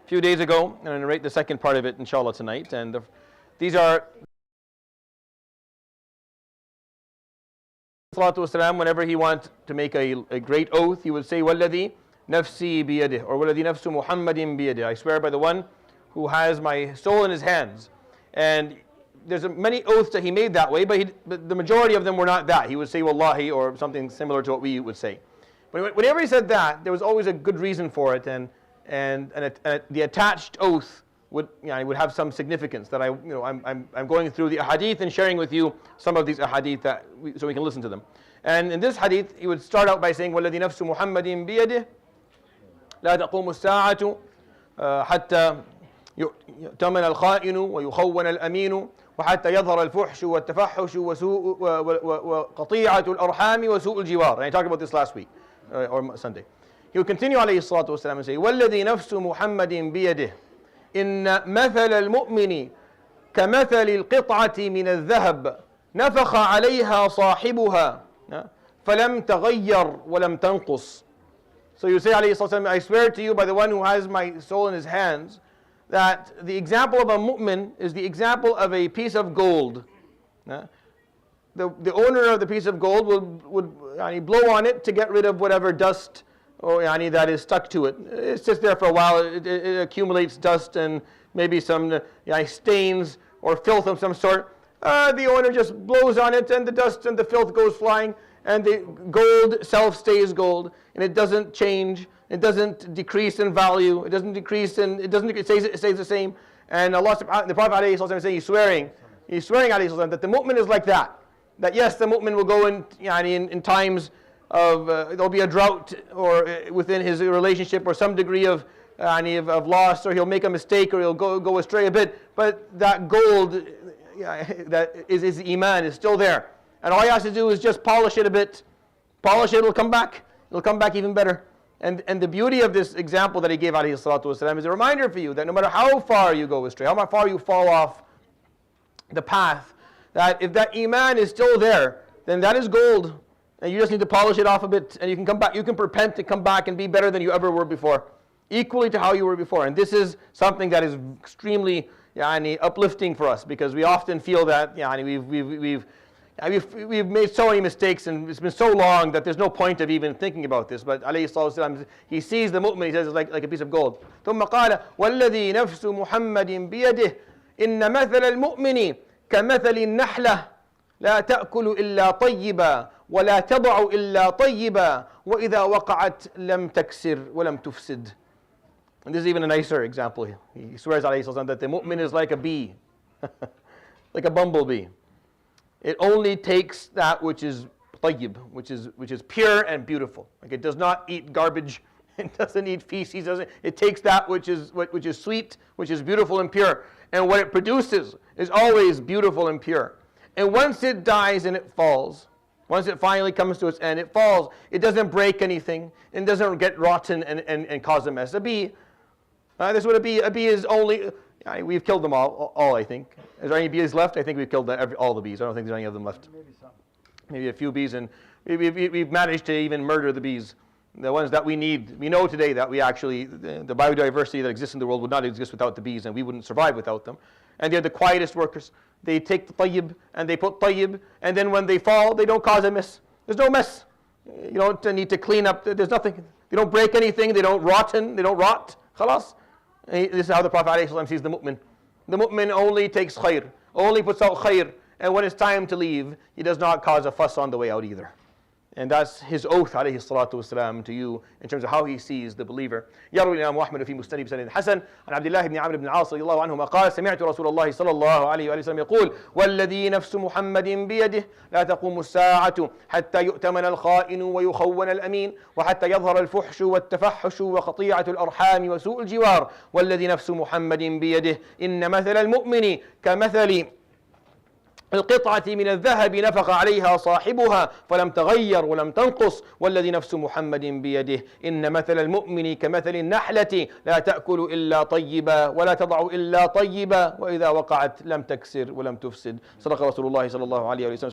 few days ago. I'm going to narrate the second part of it, inshallah, tonight. And these are whenever he wanted to make a great oath, he would say, وَالَّذِي نَفْسِي بِيَدِهِ, or وَالَّذِي نَفْسُ مُحَمَّدٍ بِيَدِهِ. I swear by the one who has my soul in his hands. And there's many oaths that he made that way, but the majority of them were not that. He would say wallahi or something similar to what we would say. But whenever he said that, there was always a good reason for it, and the attached oath would have some significance. That I'm going through the hadith and sharing with you some of these hadith so we can listen to them. And in this hadith, he would start out by saying, وَالَّذِي نَفْسُ مُحَمَّدٍ بِيَدِهِ لَا تَقُومُ السَّاعَةُ حَتَّى يؤتمن الخائن ويخون الأمين وحتى يظهر الفحش والتفحش وقطيعة الأرحام وسوء الجوار. And I talked about this last week or Sunday. He would continue عليه الصلاة والسلام and say, والذي نفس محمد بيده إن مثل المؤمن كمثل القطعة من الذهب نفخ عليها صاحبها فلم تغير ولم تنقص. So you say عليه الصلاة والسلام, I swear to you by the one who has my soul in his hands, that the example of a mu'min is the example of a piece of gold. The owner of the piece of gold would blow on it to get rid of whatever dust or that is stuck to it. It sits there for a while, it accumulates dust and maybe some stains or filth of some sort. The owner just blows on it and the dust and the filth goes flying, and the gold self stays gold, and it doesn't change. It doesn't decrease in value. It doesn't decrease in. It stays the same. And Allah the Prophet ﷺ is saying, he's swearing ﷺ, that the mu'min is like that. That yes, the mu'min will go in times of there'll be a drought or within his relationship or some degree of loss, or he'll make a mistake or he'll go astray a bit. But that gold, that is his iman, is still there. And all he has to do is just polish it a bit. Polish it, it'll come back. It'll come back even better. And the beauty of this example that he gave alayhi salatu wasalam is a reminder for you that no matter how far you go astray, how far you fall off the path, that if that iman is still there, then that is gold. And you just need to polish it off a bit, and you can come back, you can repent to come back and be better than you ever were before, equally to how you were before. And this is something that is extremely uplifting for us, because we often feel that we've made so many mistakes, and it's been so long that there's no point of even thinking about this. But alayhi salatu wasalam, he sees the mu'min, he says it's like a piece of gold. ثم قال والذي نفس محمد بيده إن مثل المؤمن كمثل النحلة لا تأكل إلا طيبا ولا تضع إلا طيبا وإذا وقعت لم تكسر ولم تفسد. And this is even a nicer example. He swears alayhi salatu wasalam that the mu'min is like a bee, like a bumblebee. It only takes that which is tayyib, which is pure and beautiful. Like it does not eat garbage, it doesn't eat feces, it takes that which is sweet, which is beautiful and pure. And what it produces is always beautiful and pure. And once it dies and it falls, once it finally comes to its end, it falls. It doesn't break anything, and doesn't get rotten and cause a mess. A bee, this is what a bee is only. We've killed them all, I think. Is there any bees left? I think we've killed all the bees. I don't think there's any of them left. Maybe some. Maybe a few bees, and we've managed to even murder the bees. The ones that we need. We know today that we actually, the biodiversity that exists in the world would not exist without the bees, and we wouldn't survive without them. And they're the quietest workers. They take the tayyib, and they put tayyib, and then when they fall, they don't cause a mess. There's no mess. You don't need to clean up. There's nothing. They don't break anything. They don't rot. Khalas. This is how the Prophet ﷺ sees the mu'min. The mu'min only takes khair, only puts out khair, and when it's time to leave, he does not cause a fuss on the way out either. And that's his oath alayhi salatu wasalam to you in terms of how he sees the believer. يروي الإمام أحمد في مسند بسند حسن عن عبد الله بن عمرو بن العاص رضي الله عنهما قال سمعت رسول الله صلى الله عليه وآله وسلم يقول والذي نفس محمد بيده لا تقوم الساعة حتى يؤتمن الخائن ويخون الأمين وحتى يظهر الفحش والتفحش وقطيعة الأرحام وسوء الجوار والذي نفس محمد بيده إن مثل المؤمن كمثل القطعة من الذهب نفخ عليها صاحبها فلم تغير ولم تنقص والذي نفس محمد بيده إن مثل المؤمن كمثل النحلة لا تأكل إلا طيبا ولا تضع إلا طيبا وإذا وقعت لم تكسر ولم تفسد. صدق رسول الله صلى الله عليه وسلم.